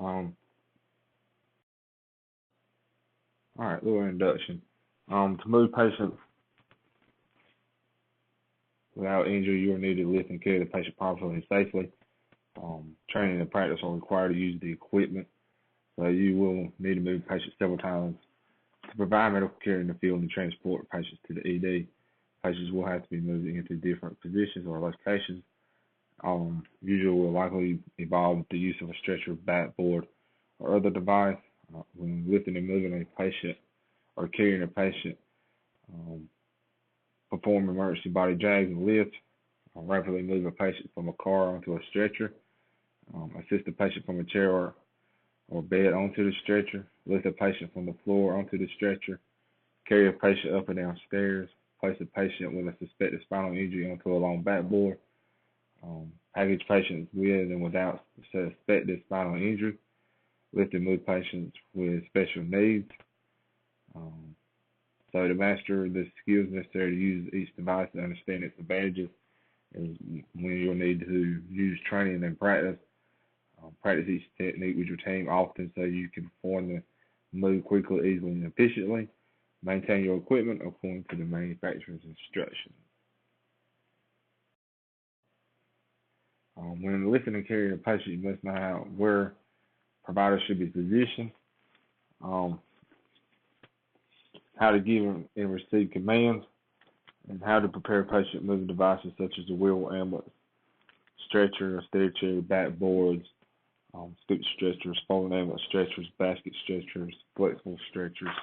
All right, little introduction. To move patients without injury, you will need to lift and carry the patient properly and safely. Training and practice are required to use the equipment, so you will need to move patients several times to provide medical care in the field and transport patients to the ED. Patients will have to be moved into different positions or locations. Usually will likely involve the use of a stretcher, backboard, or other device. When lifting and moving a patient or carrying a patient, perform emergency body drags and lifts, rapidly move a patient from a car onto a stretcher, assist the patient from a chair or bed onto the stretcher, lift a patient from the floor onto the stretcher, carry a patient up and down stairs, place a patient with a suspected spinal injury onto a long backboard, package patients with and without suspected spinal injury, lift and move patients with special needs. So to master the skills necessary to use each device and understand its advantages is when you'll need to use training and practice. Practice each technique with your team often so you can perform the move quickly, easily, and efficiently. Maintain your equipment according to the manufacturer's instructions. When lifting and carrying a patient, you must know where providers should be positioned, how to give and receive commands, and how to prepare a patient moving devices such as a wheel, ambulance, stretcher, a stair chair, backboards, scoop stretchers, folding ambulance stretchers, basket stretchers, flexible stretchers,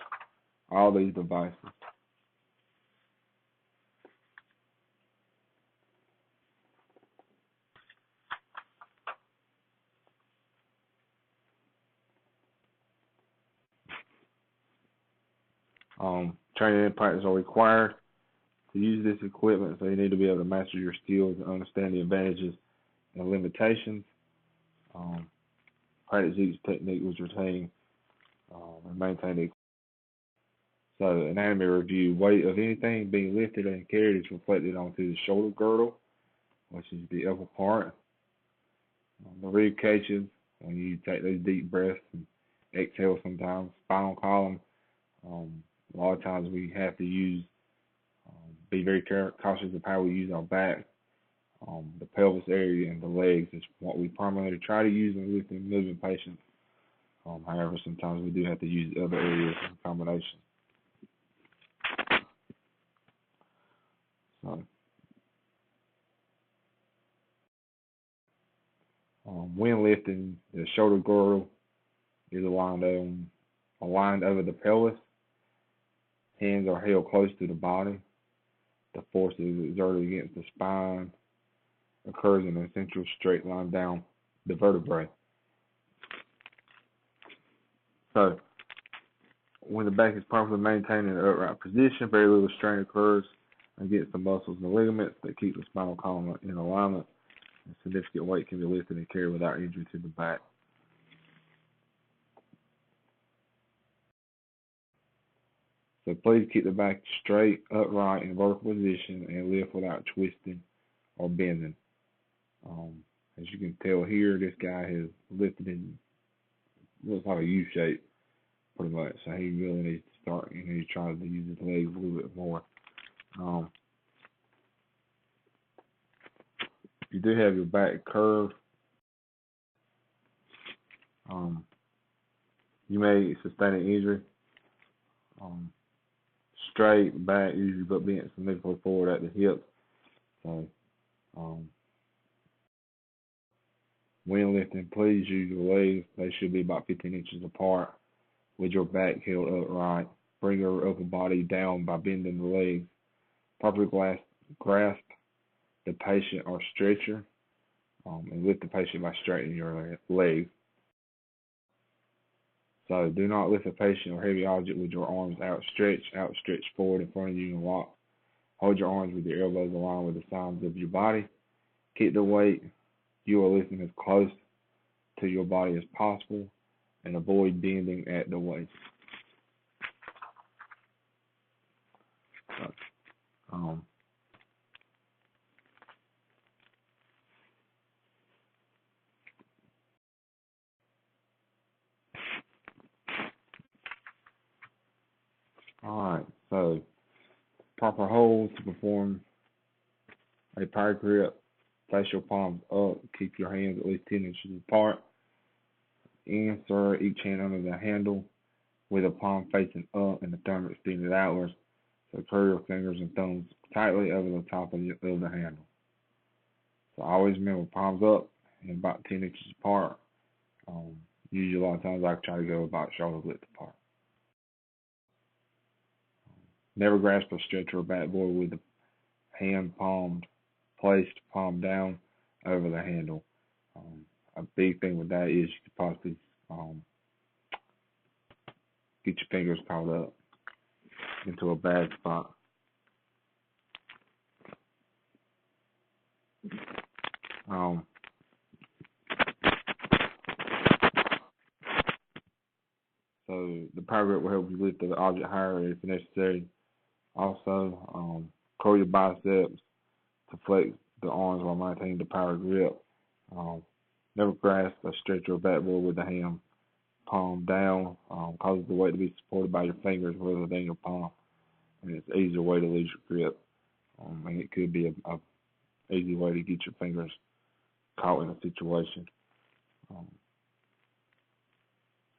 all these devices. Training and practice are required to use this equipment, so you need to be able to master your skills and understand the advantages and limitations. Practice each technique with your team and maintain the equipment. So, anatomy review: weight of anything being lifted and carried is reflected onto the shoulder girdle, which is the upper part. The rib cages, when you take those deep breaths and exhale sometimes. Spinal column. A lot of times we have to be very cautious of how we use our back. The pelvis area and the legs is what we primarily try to use in lifting and moving patients. However, sometimes we do have to use other areas in combination. So, when lifting, the shoulder girdle is aligned over the pelvis. Hands are held close to the body. The force is exerted against the spine, occurs in a central straight line down the vertebrae. So, when the back is properly maintained in an upright position, very little strain occurs against the muscles and the ligaments that keep the spinal column in alignment, and significant weight can be lifted and carried without injury to the back. So please keep the back straight, upright, in vertical position, and lift without twisting or bending. As you can tell here, this guy has lifted in looks like a U shape, pretty much. So he really needs to start, he's trying to use his legs a little bit more. You do have your back curved. You may sustain an injury. Straight back, usually but bent significantly forward at the hip. So, when lifting, please use your legs. They should be about 15 inches apart with your back held upright. Bring your upper body down by bending the legs. Properly grasp the patient or stretcher and lift the patient by straightening your legs. So do not lift a patient or heavy object with your arms outstretched forward in front of you and locked. Hold your arms with your elbows aligned with the sides of your body. Keep the weight you are lifting as close to your body as possible and avoid bending at the waist. proper hold to perform a power grip. Place your palms up. Keep your hands at least 10 inches apart. Insert each hand under the handle with a palm facing up and the thumb extended outwards. So curl your fingers and thumbs tightly over the top of the handle. So always remember palms up and about 10 inches apart. Usually a lot of times I try to go about shoulder width apart. Never grasp a stretcher or backboard with the hand placed palm down over the handle. A big thing with that is you could possibly get your fingers caught up into a bad spot. So the power grip will help you lift the object higher if necessary. Also, curl your biceps to flex the arms while maintaining the power grip. Never grasp a stretcher or backboard with the hand palm down. Causes the weight to be supported by your fingers rather than your palm, and it's an easier way to lose your grip. And it could be a easy way to get your fingers caught in a situation.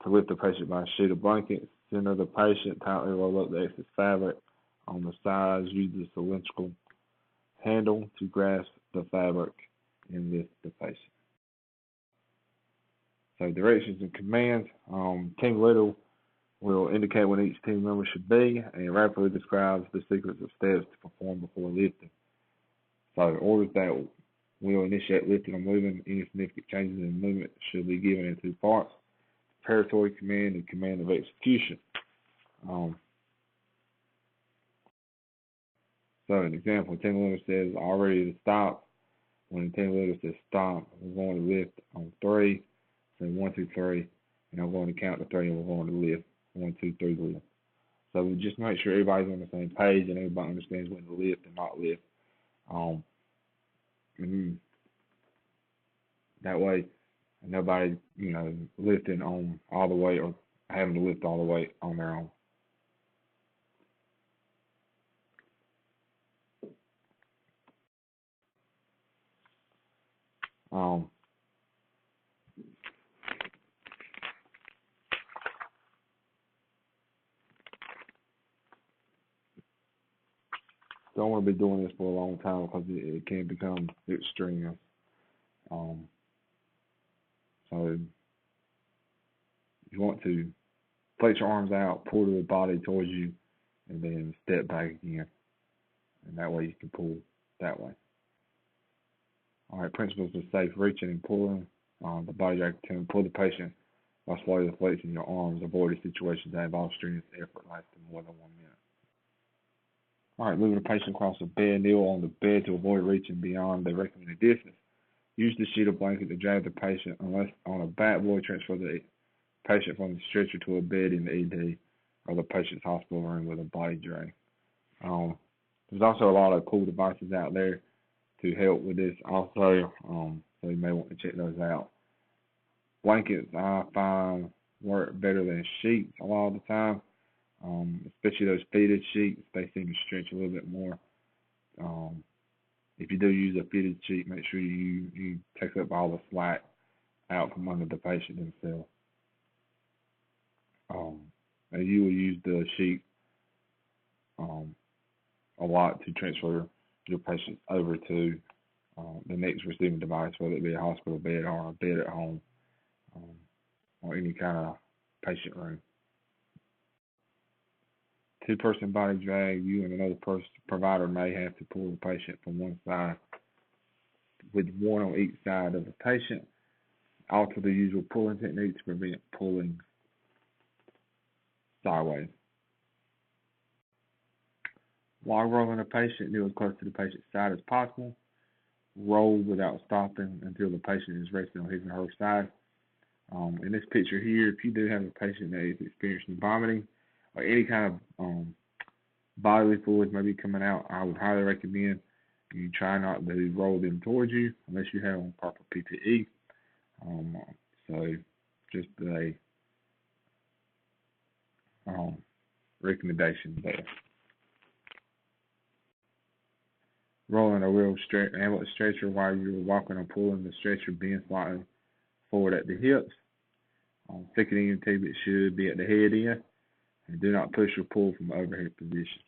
To lift the patient by a sheet of blanket, center the patient, tightly roll up the excess fabric on the sides. Use the cylindrical handle to grasp the fabric and lift the patient. So directions and commands. Team leader will indicate when each team member should be and rapidly describes the sequence of steps to perform before lifting. So orders that will initiate lifting or moving. Any significant changes in movement should be given in two parts: preparatory command and command of execution. So an example, team leader says already to stop. When the team leader says stop, we're going to lift on 3. So 1, 2, 3, and I'm going to count to 3, and we're going to lift 1, 2, 3, lift. So we just make sure everybody's on the same page and everybody understands when to lift and not lift. That way, nobody, lifting on all the weight or having to lift all the weight on their own. Don't want to be doing this for a long time because it can become extreme. So you want to place your arms out, pull the body towards you, and then step back again. And that way you can pull that way. All right, principles of safe reaching and pulling. The body jacket to pull the patient while slowly flexing your arms. Avoid a situation that involves strenuous effort lasting more than 1 minute. All right, moving the patient across the bed. Kneel on the bed to avoid reaching beyond the recommended distance. Use the sheet of blanket to drag the patient. Unless on a backboard, transfer the patient from the stretcher to a bed in the ED or the patient's hospital room with a body drag. There's also a lot of cool devices out there to help with this also, so you may want to check those out. Blankets I find work better than sheets a lot of the time, especially those fitted sheets. They seem to stretch a little bit more. If you do use a fitted sheet, make sure you take up all the slack out from under the patient themselves. And you will use the sheet a lot to transfer your patient over to the next receiving device, whether it be a hospital bed or a bed at home, or any kind of patient room. 2-person body drag. You and another provider may have to pull the patient from one side, with one on each side of the patient. Alter the usual pulling technique to prevent pulling sideways. While rolling a patient, kneel as close to the patient's side as possible. Roll without stopping until the patient is resting on his or her side. In this picture here, if you do have a patient that is experiencing vomiting or any kind of bodily fluids maybe coming out, I would highly recommend you try not to roll them towards you unless you have on proper PPE. So just a recommendation there. rolling a real ambulance stretcher while you're walking or pulling the stretcher, being slightly forward at the hips. Second EMT, it should be at the head end, and do not push or pull from overhead position.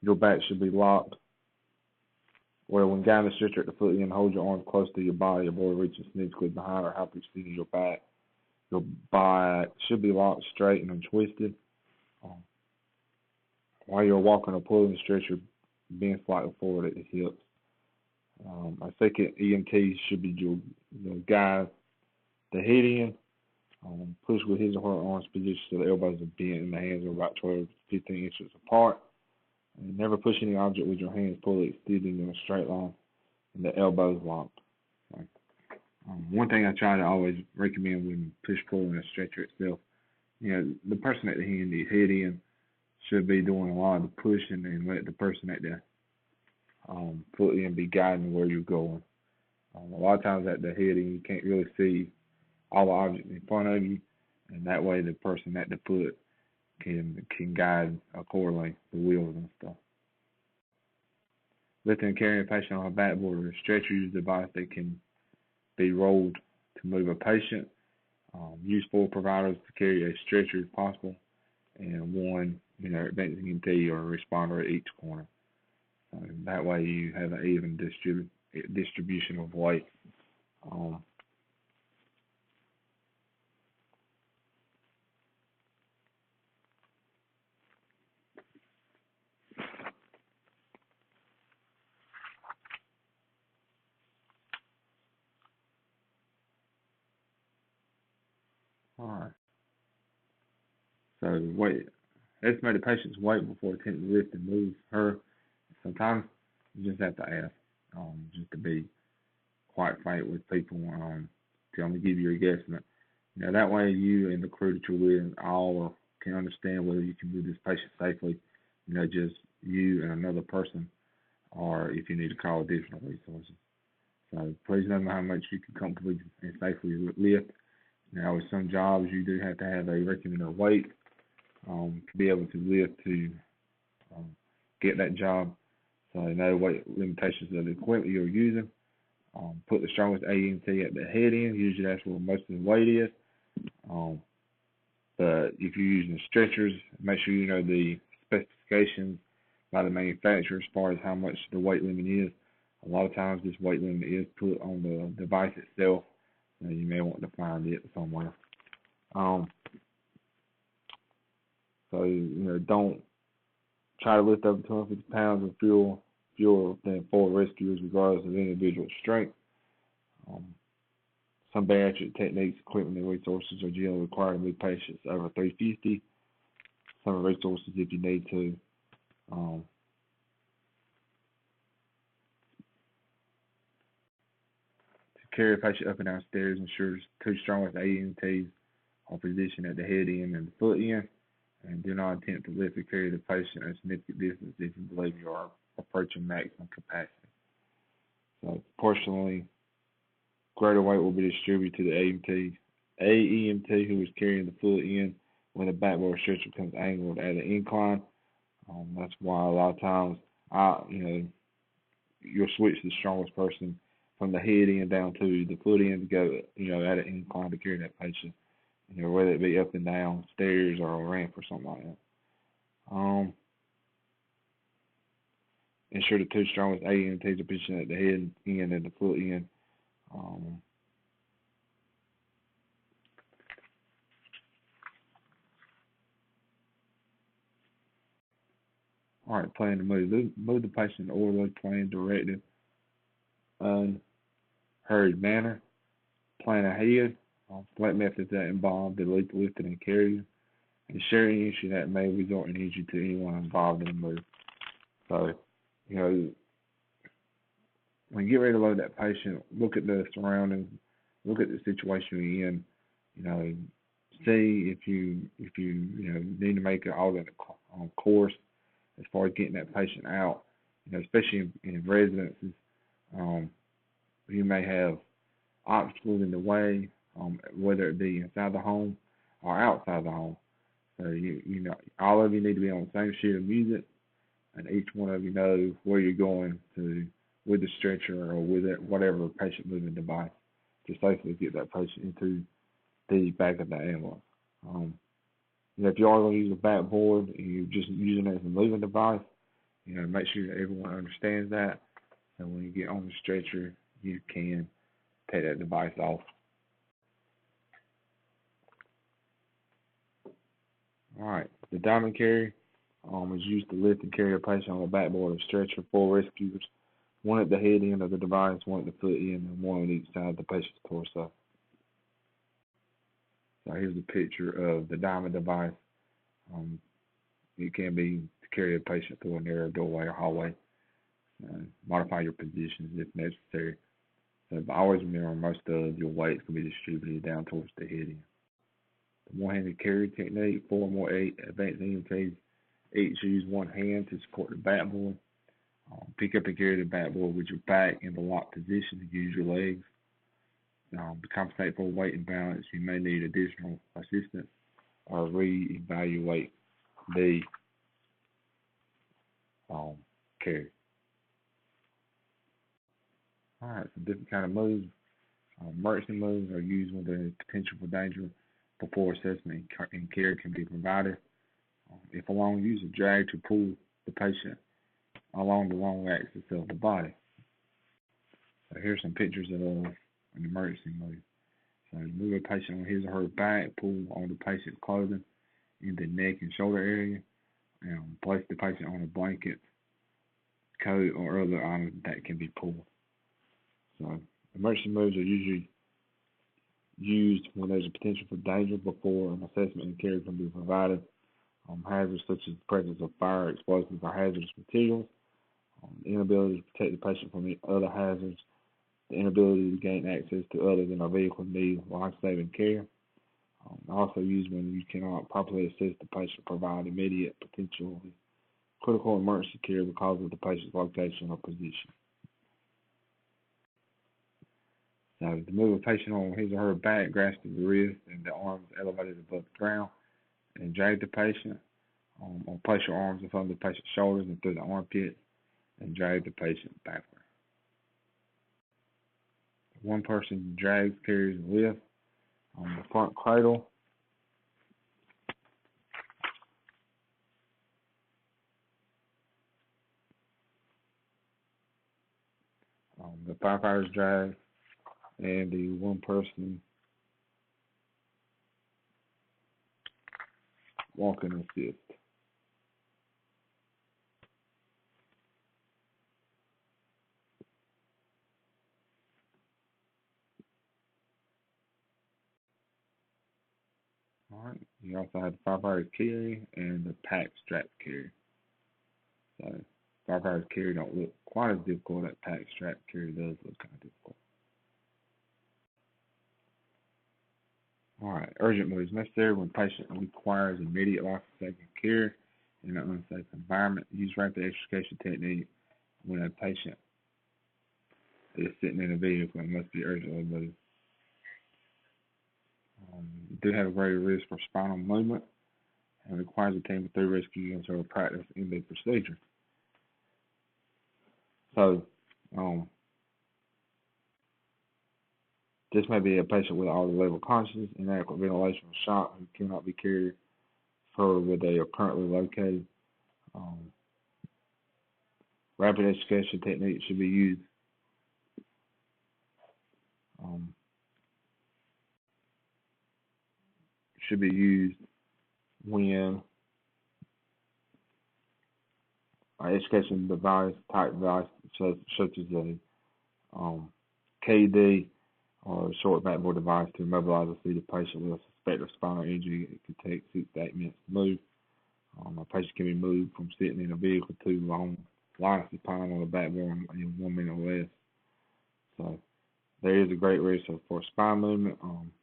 Your back should be locked. Where when guiding the stretcher at the foot end, hold your arms close to your body, avoid reaching significantly behind or halfway extending your back. Your back should be locked straight and untwisted. While you're walking or pulling the stretcher, being slightly forward at the hips. A second EMT should be your guide the head end. Push with his or her arms positioned so the elbows are bent and the hands are about 12 to 15 inches apart. And never push any object with your hands fully extending in a straight line and the elbows locked. One thing I try to always recommend when push-pulling a stretcher itself, the person at the head end should be doing a lot of the pushing and let the person at the foot end be guiding where you're going. A lot of times at the head end, you can't really see all the objects in front of you, and that way the person at the foot can guide accordingly the wheels and stuff. Lifting and carrying a patient on a backboard or a stretcher is a device that can be rolled to move a patient. Use 4 providers to carry a stretcher if possible, and 1 advanced EMT or a responder at each corner. That way you have an even distribution of weight. Alright. So estimate the patient's weight before attempting to lift and move her. Sometimes you just have to ask, just to be quite frank with people, to only give you a guesstimate. That way you and the crew that you're with all can understand whether you can move this patient safely, just you and another person, or if you need to call additional resources. So please know how much you can comfortably and safely lift. Now, with some jobs, you do have to have a recommended weight to be able to lift to get that job. So know weight limitations of the equipment you're using. Put the strongest AEMT at the head end. Usually that's where most of the weight is. But if you're using stretchers, make sure you know the specifications by the manufacturer as far as how much the weight limit is. A lot of times this weight limit is put on the device itself. You may want to find it somewhere. So don't try to lift over 250 pounds of fuel than 4 rescuers, regardless of individual strength. Some bariatric techniques, equipment, and resources are generally required to move patients over 350. Some resources if you need to. To carry a patient up and down stairs ensures 2 strongest AEMTs are positioned at the head end and the foot end, and do not attempt to lift or carry the patient a significant distance if you believe you are approaching maximum capacity. So, proportionally, greater weight will be distributed to the AEMT who is carrying the foot end when the backboard stretcher becomes angled at an incline. That's why a lot of times, you'll switch the strongest person from the head end down to the foot end to go, at an incline to carry that patient, whether it be up and down stairs or a ramp or something like that. Ensure the 2 strongest AEMTs are positioned at the head end and the foot end. All right, plan to move. Move the patient in an orderly, planned, directed, unhurried manner. Plan ahead. Select methods that involve the lifting and carrying, and share any issue that may result in injury to anyone involved in the move. So, when you get ready to load that patient, look at the surroundings, look at the situation you're in. See if you need to make an alternate course as far as getting that patient out. Especially in residences, you may have obstacles in the way, whether it be inside the home or outside the home. So you know, all of you need to be on the same sheet of music, and each one of you know where you're going to with the stretcher or with it, whatever patient moving device to safely get that patient into the back of the ambulance. Um, you know, if you are going to use a backboard and you're just using it as a moving device, you know, make sure that everyone understands that. And when you get on the stretcher, you can take that device off. All right, the diamond carry is used to lift and carry a patient on a backboard or stretcher. 4 rescuers, one at the head end of the device, one at the foot end, and one on each side of the patient's torso. So here's a picture of the diamond device. It can be to carry a patient through a narrow doorway or hallway. Modify your positions if necessary. So, but always remember, most of your weight can be distributed down towards the head end. The one-handed carry technique, 4 or more advanced AEMTs each use one hand to support the backboard. Pick up and carry the backboard with your back in the locked position to use your legs. To compensate for weight and balance, you may need additional assistance or reevaluate the carry. All right, some different kind of moves. Emergency moves are used when there is potential for danger before assessment and care can be provided. If alone, use a drag to pull the patient along the long axis of the body. So here's some pictures of an emergency move. So move a patient on his or her back, pull on the patient's clothing in the neck and shoulder area, and place the patient on a blanket, coat, or other item that can be pulled. So emergency moves are usually used when there's a potential for danger before an assessment and care can be provided. Hazards such as the presence of fire, explosives, or hazardous materials, the inability to protect the patient from other hazards, the inability to gain access to other than a vehicle need life-saving care. Also used when you cannot properly assess the patient, provide immediate, potentially critical emergency care because of the patient's location or position. So to move a patient on his or her back, grasp the wrist and the arms elevated above the ground, and drag the patient. Or place your arms in front of the patient's shoulders and through the armpits, and drag the patient backward. One person drags, carries, and lifts on the front cradle. The firefighters drag, and the one person walking assist. All right. You also have the firefighters carry and the pack strap carry. So firefighters carry don't look quite as difficult. That pack strap carry does look kind of difficult. All right. Urgent moves necessary when patient requires immediate life-saving care in an unsafe environment. Use rapid extrication technique when a patient is sitting in a vehicle and must be urgently moved. You do have a greater risk for spinal movement and requires a team of 3 rescue units who are practiced in the procedure. So, this may be a patient with altered level of consciousness, inadequate ventilation, or shock who cannot be carried further where they are currently located. Rapid extrication technique should be used when an extrication device, type device, such as a KD or a short backboard device to immobilize a seated patient with a suspected spinal injury. It could take 6 to 8 minutes to move. A patient can be moved from sitting in a vehicle to lying supine on the backboard in 1 minute or less. So there is a great risk for spine movement.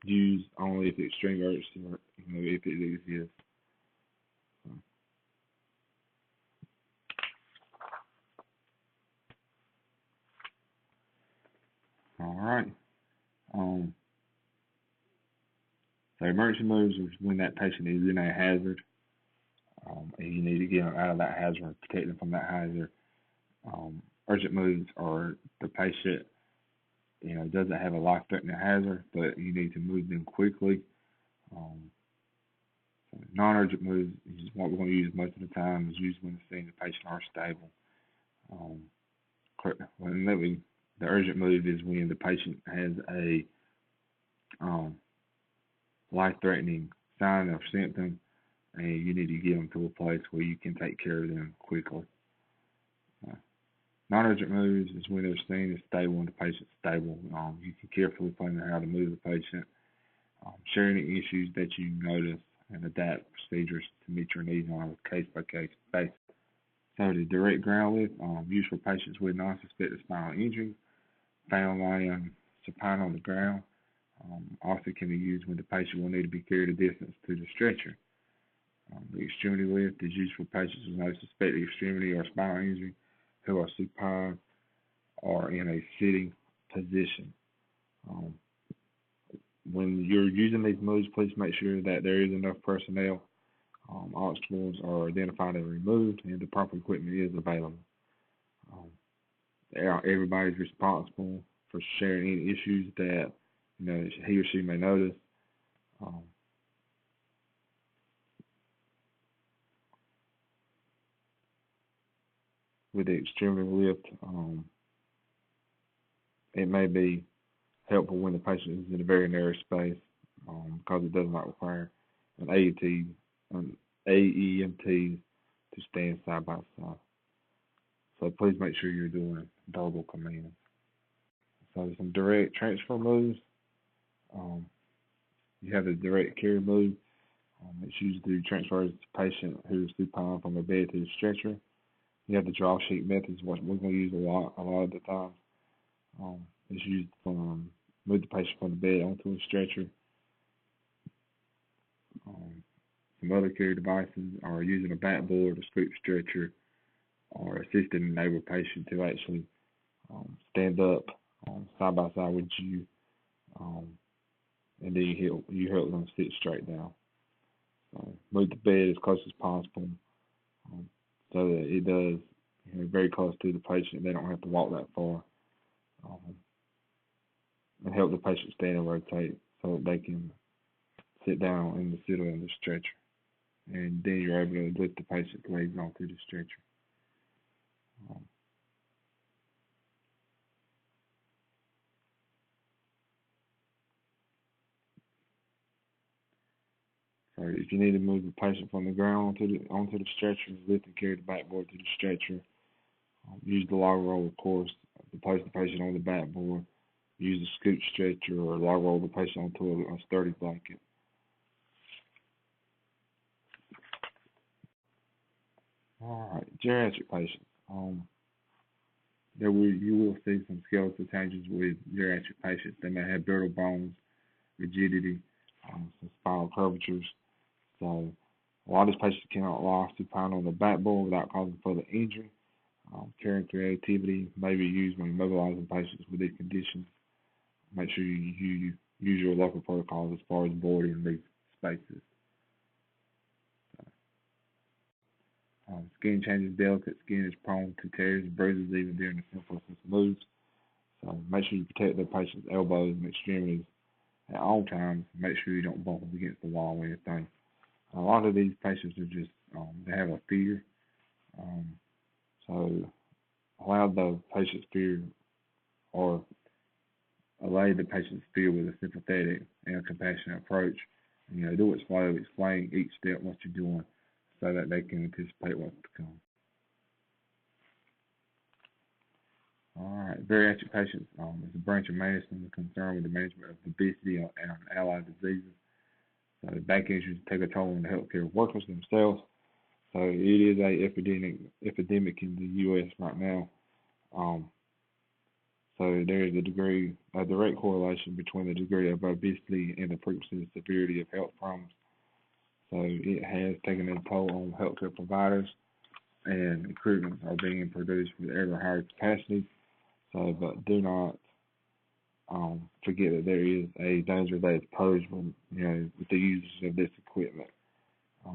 Used only if extreme urgency, or if it exists. All right. So emergency moves is when that patient is in a hazard, and you need to get them out of that hazard and protect them from that hazard. Urgent moves are the patient, doesn't have a life-threatening hazard, but you need to move them quickly. So non-urgent moves is what we're going to use most of the time. Is usually when the patient are stable. The urgent move is when the patient has a life-threatening sign or symptom, and you need to get them to a place where you can take care of them quickly. Non-urgent moves is when they're seen as stable and the patient's stable. You can carefully plan how to move the patient, share any issues that you notice, and adapt procedures to meet your needs on a case-by-case basis. So the direct ground lift, used for patients with non-suspected spinal injury, found lying supine on the ground. Also can be used when the patient will need to be carried a distance to the stretcher. The extremity lift is used for patients with no suspected extremity or spinal injury who are supine or in a sitting position. When you're using these moves, please make sure that there is enough personnel. Obstacles are identified and removed, and the proper equipment is available. Everybody's responsible for sharing any issues that he or she may notice. With the extremity lift, it may be helpful when the patient is in a very narrow space, because it does not require an AEMT to stand side by side. So please make sure you're doing verbal commands. So some direct transfer moves. You have the direct carry move. It's used to transfer the patient who is supine from the bed to the stretcher. You have the draw sheet methods, what we're going to use a lot of the time. It's used to move the patient from the bed onto a stretcher. Some other carry devices are using a backboard, a scoop stretcher, or assisting a neighbor patient to actually stand up side by side with you, and then you help them sit straight down. Move the bed as close as possible, so that it does very close to the patient. They don't have to walk that far, and help the patient stand and rotate so that they can sit down in the seat of the stretcher. And then you're able to lift the patient's legs onto the stretcher. So if you need to move the patient from the ground onto the stretcher, lift and carry the backboard to the stretcher. Use the log roll, of course, to place the patient on the backboard. Use the scoop stretcher or log roll the patient onto a sturdy blanket. All right, geriatric patients. You will see some skeletal changes with geriatric patients. They may have brittle bones, rigidity, some spinal curvatures. So a lot of these patients cannot lie supine on the backboard without causing further injury. Care and creativity may be used when mobilizing patients with these conditions. Make sure you use your local protocols as far as boarding these spaces. Skin changes delicate. Skin is prone to tears and bruises even during the simplest moves. So make sure you protect the patient's elbows and extremities at all times. Make sure you don't bump them against the wall or anything. A lot of these patients are just, they have a fear. So allow the patient's fear, or allay the patient's fear with a sympathetic and a compassionate approach. Do it slowly, explain each step what you're doing so that they can anticipate what's to come. All right, bariatric patients is a branch of medicine concerned with the management of obesity and allied diseases. So back injuries take a toll on the healthcare workers themselves. So it is a epidemic in the U.S. right now. So there is a direct correlation between the degree of obesity and the frequency and severity of health problems. So it has taken a toll on healthcare providers, and recruitments are being produced with ever higher capacity. So, but do not forget that there is a danger that is posed when, with the use of this equipment.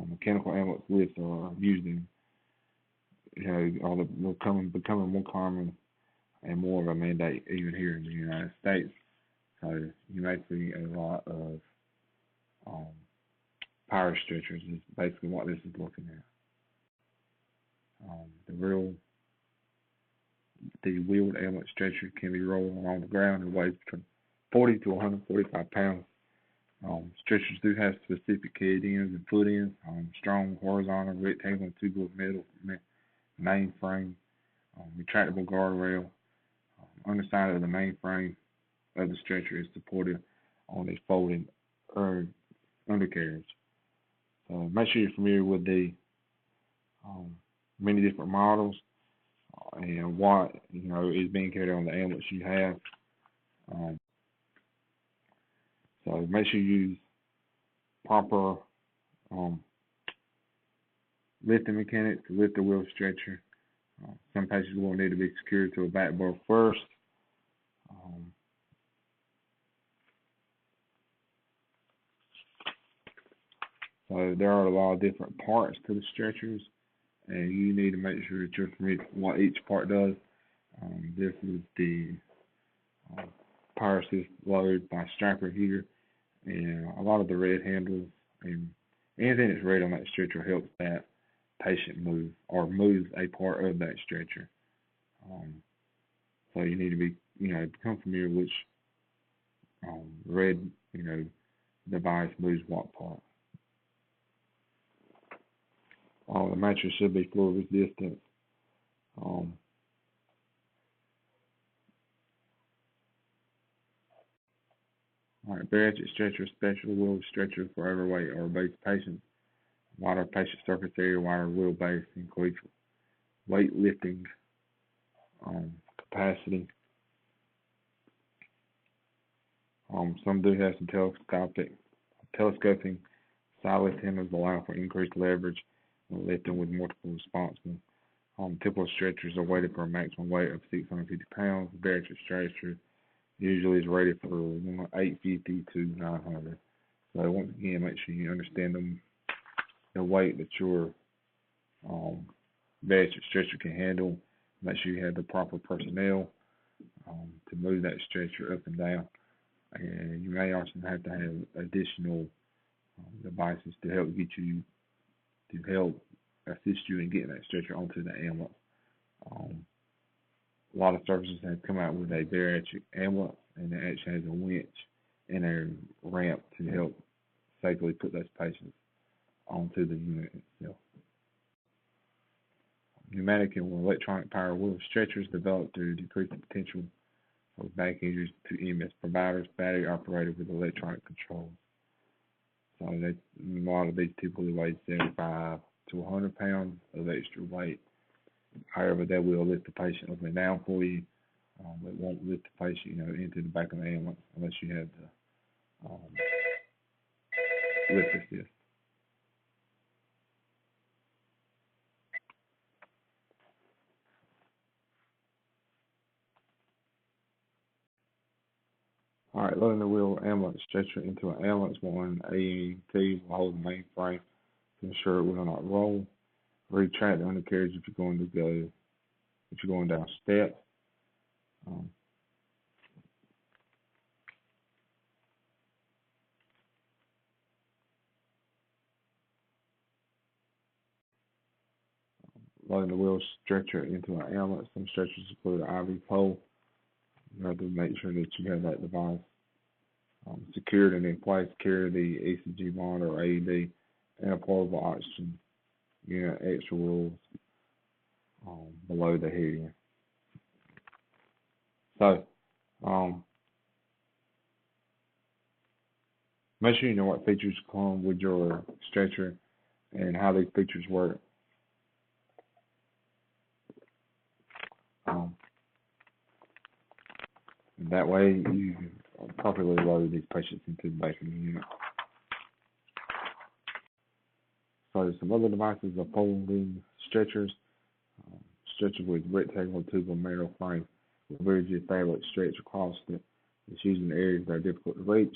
Mechanical ambulance lifts are using, becoming more common and more of a mandate even here in the United States. So you may see a lot of um, power stretchers is basically what this is looking at. The wheeled ambulance stretcher can be rolled along the ground and weighs between 40 to 145 pounds. Stretchers do have specific head ends and foot ends, strong horizontal, rectangular, and tubular metal main frame, retractable guardrail. Underside of the main frame of the stretcher is supported on a folding undercarriage. So make sure you're familiar with the many different models and what is being carried on the ambulance you have. So make sure you use proper lifting mechanics to lift the wheel stretcher. Some patients will need to be secured to a back bar first. So there are a lot of different parts to the stretchers, and you need to make sure that you're familiar with what each part does. This is the power assist load by Striper here, and a lot of the red handles and anything that's red on that stretcher helps that patient move or moves a part of that stretcher. So you need to be, become familiar with which red, device moves what part. The mattress should be floor resistant. All right, bariatric stretcher, special wheel stretcher for overweight or obese patients. Wider patient surface area, wider wheelbase, increased weight lifting capacity. Some do have some telescoping side lift handles allow for increased leverage when lifting with multiple responsible. Typical stretchers are rated for a maximum weight of 650 pounds. The bariatric stretcher usually is rated for 850 to 900. So once again, make sure you understand the weight that your bariatric stretcher can handle. Make sure you have the proper personnel to move that stretcher up and down. And you may also have to have additional devices to help assist you in getting that stretcher onto the ambulance. A lot of services have come out with a bariatric ambulance, and it actually has a winch and a ramp to help safely put those patients onto the unit itself. Pneumatic and electronic power wheel stretchers developed to decrease the potential of back injuries to EMS providers, battery operated with electronic controls. So a lot of these typically weigh 75 to 100 pounds of extra weight. However, that will lift the patient up and down for you. It won't lift the patient, into the back of the ambulance unless you have the lift assist. All right, loading the wheel ambulance stretcher into an ambulance. One AEMT will hold the main frame to ensure it will not roll. Retract the undercarriage if you're going down steps. Loading the wheel stretcher into an ambulance. Some stretchers include an IV pole. You have to make sure that you have that device secured and in place. Carry the ECG monitor or AED and a portable oxygen unit, extra rules below the head. So, make sure you know what features come with your stretcher and how these features work. That way you properly load these patients into the back of the unit. So some other devices are folding stretchers. Stretcher with rectangular tubular metal frame with rigid fabric stretch across the It's used in areas that are difficult to reach,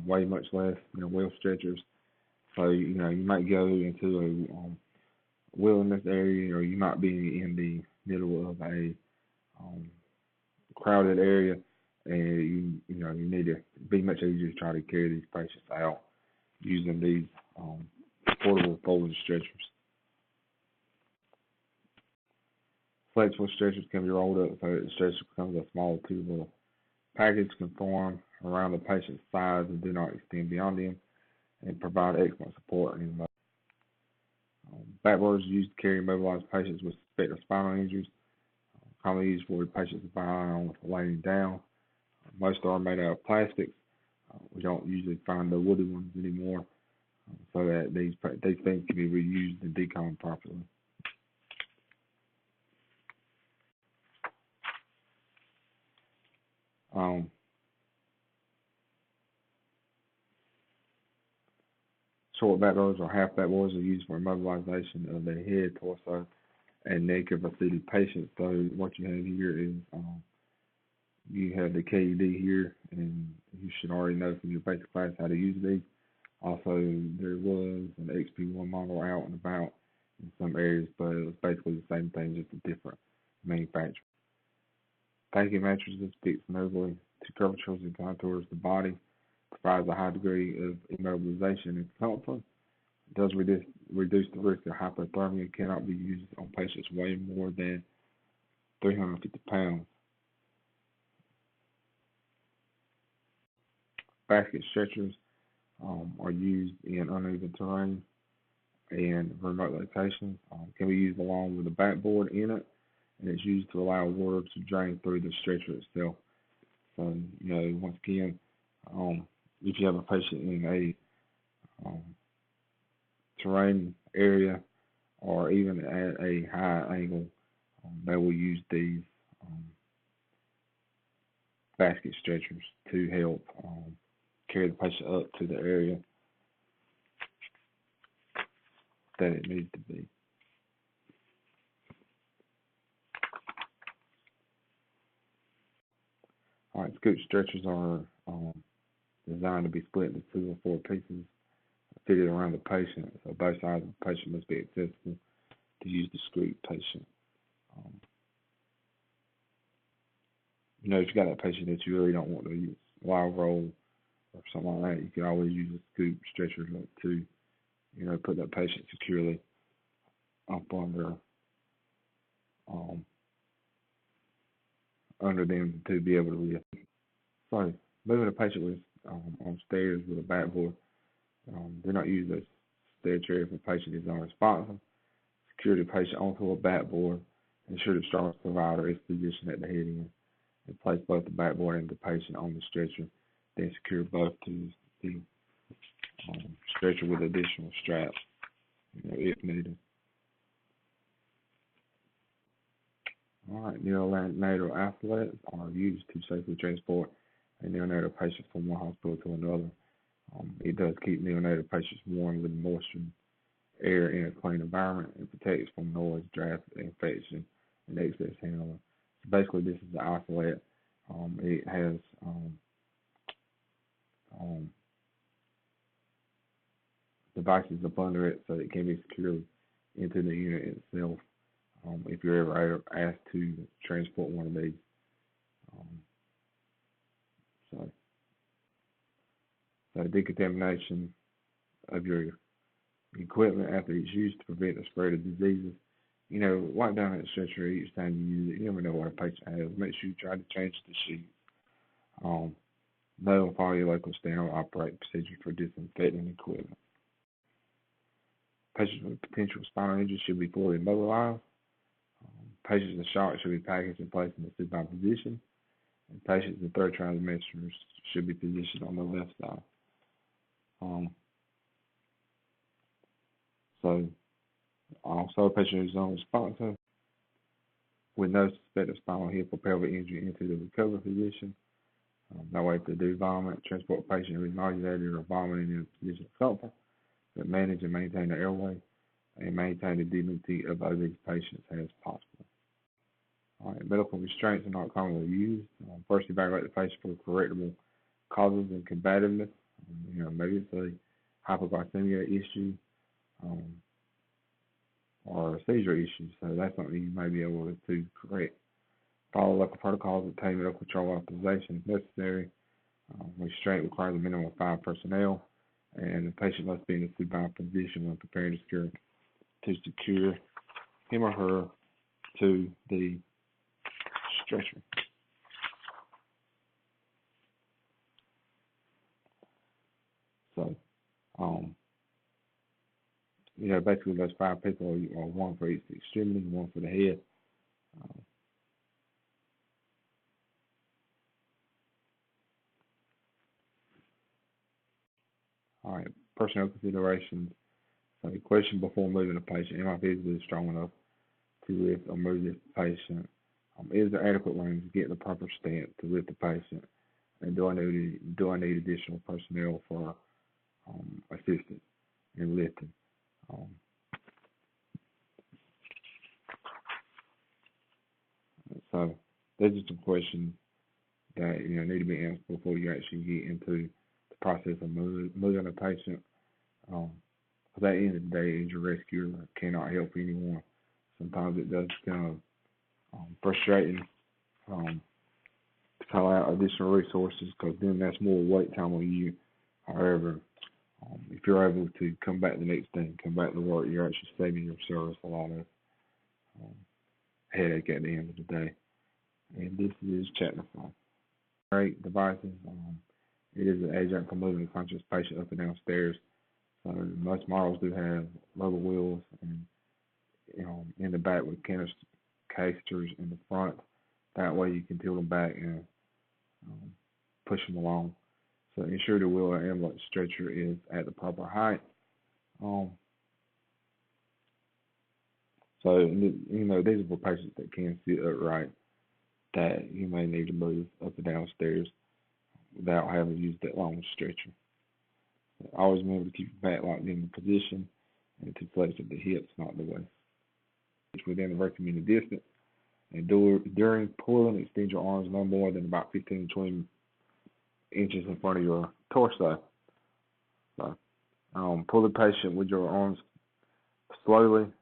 weigh much less than wheel stretchers. So, you might go into a wilderness area, or you might be in the middle of a um, crowded area, and you need to be much easier to try to carry these patients out using these portable folding stretchers. Flexible stretchers can be rolled up so that the stretcher becomes a small tubable package, can form around the patient's sides and do not extend beyond them, and provide excellent support in the backboards used to carry immobilized patients with suspected spinal injuries, commonly used for patients with spinal laying down. Most are made out of plastics. We don't usually find the woody ones anymore, so that these things can be reused and decommed properly. Short backboards or half backboards are used for immobilization of the head, torso, and neck of a seated patient. So what you have here is you have the KED here, and you should already know from your basic class how to use these. Also, there was an XP1 model out and about in some areas, but it was basically the same thing, just a different manufacturer. Tanking mattresses fit smoothly to curvatures and contours of the body, provides a high degree of immobilization and comfort. It does reduce the risk of hypothermia, cannot be used on patients weighing more than 350 pounds. Basket stretchers are used in uneven terrain and remote locations. Can be used along with a backboard in it, and it's used to allow water to drain through the stretcher itself. So, once again, if you have a patient in a terrain area or even at a high angle, they will use these basket stretchers to help carry the patient up to the area that it needs to be. All right, scoop stretchers are designed to be split into 2 or 4 pieces fitted around the patient, so both sides of the patient must be accessible to use the scoop patient. If you got that patient that you really don't want to use wild roll or something like that, you can always use a scoop stretcher to put that patient securely up under them to be able to lift. So, moving a patient with on stairs with a backboard, do not use a stair chair if a patient is unresponsive. Secure the patient onto a backboard. Ensure the strongest provider is positioned at the head end, and place both the backboard and the patient on the stretcher. Then secure both to the stretcher with additional straps, if needed. All right, neonatal isolettes are used to safely transport a neonatal patient from one hospital to another. It does keep neonatal patients warm with moisture, air in a clean environment, and protects from noise, draft, infection, and excess handling. So basically, this is the isolette. It has devices up under it, so it can be secured into the unit itself. If you're ever asked to transport one of these. So decontamination of your equipment after it's used to prevent the spread of diseases. Wipe down that stretcher each time you use it. You never know what a patient has. Make sure you try to change the sheets. Know and follow your local standard operating procedure for disinfecting equipment. Patients with potential spinal injury should be fully immobilized. Patients in shock should be packaged and placed in the supine position. And patients in third trimesters should be positioned on the left side. So, also a patient who's unresponsive with no suspected spinal, hip, or pelvic injury into the recovery position. That way, if they do vomit, transport a patient who is nauseated or vomiting in a position of comfort, but manage and maintain the airway and maintain the dignity of obese patients as possible. All right, medical restraints are not commonly used. First, evaluate the patient for correctable causes and combativeness. Maybe it's a hypoglycemia issue um, or a seizure issue, so that's something you may be able to correct. Follow local protocols, obtain medical control authorization if necessary. Restraint requires a minimum of 5 personnel, and the patient must be in a supine position when preparing to secure him or her to the stretcher. So, basically those 5 people are one for each extremity, one for the head. All right, personnel considerations. So, the question before moving the patient: am I physically strong enough to lift or move this patient? Is there adequate room to get the proper stance to lift the patient? And do I need additional personnel for assistance in lifting? So those are some questions that need to be answered before you actually get into the process of moving a patient. Because at the end of the day, as a rescuer, cannot help anyone. Sometimes it does become frustrating to call out additional resources, because then that's more wait time on you. However, if you're able to come back the next day and come back to work, you're actually saving your service a lot of headache at the end of the day. And this is chapter 5. Great devices. It is an agent for moving a conscious patient up and down stairs. So most models do have rubber wheels and in the back with canisters in the front. That way you can tilt them back and push them along. So ensure the wheel or ambulance stretcher is at the proper height. So these are for patients that can sit upright, that you may need to move up and down stairs without having to use that long stretcher. So always remember to keep your back locked in the position and to flex at the hips, not the waist. Within the recommended distance. And during pulling, extend your arms no more than about 15 to 20 inches in front of your torso. So, pull the patient with your arms slowly,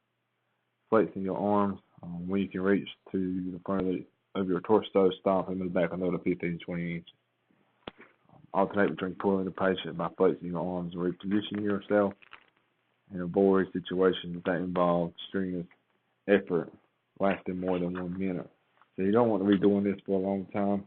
flexing your arms. When you can reach to the front of your torso, stop him in the back another 15 to 20 inches. Alternate between pulling the patient by flexing your arms and repositioning yourself, and avoid situations that involve strenuous effort lasting more than 1 minute. So you don't want to be doing this for a long time.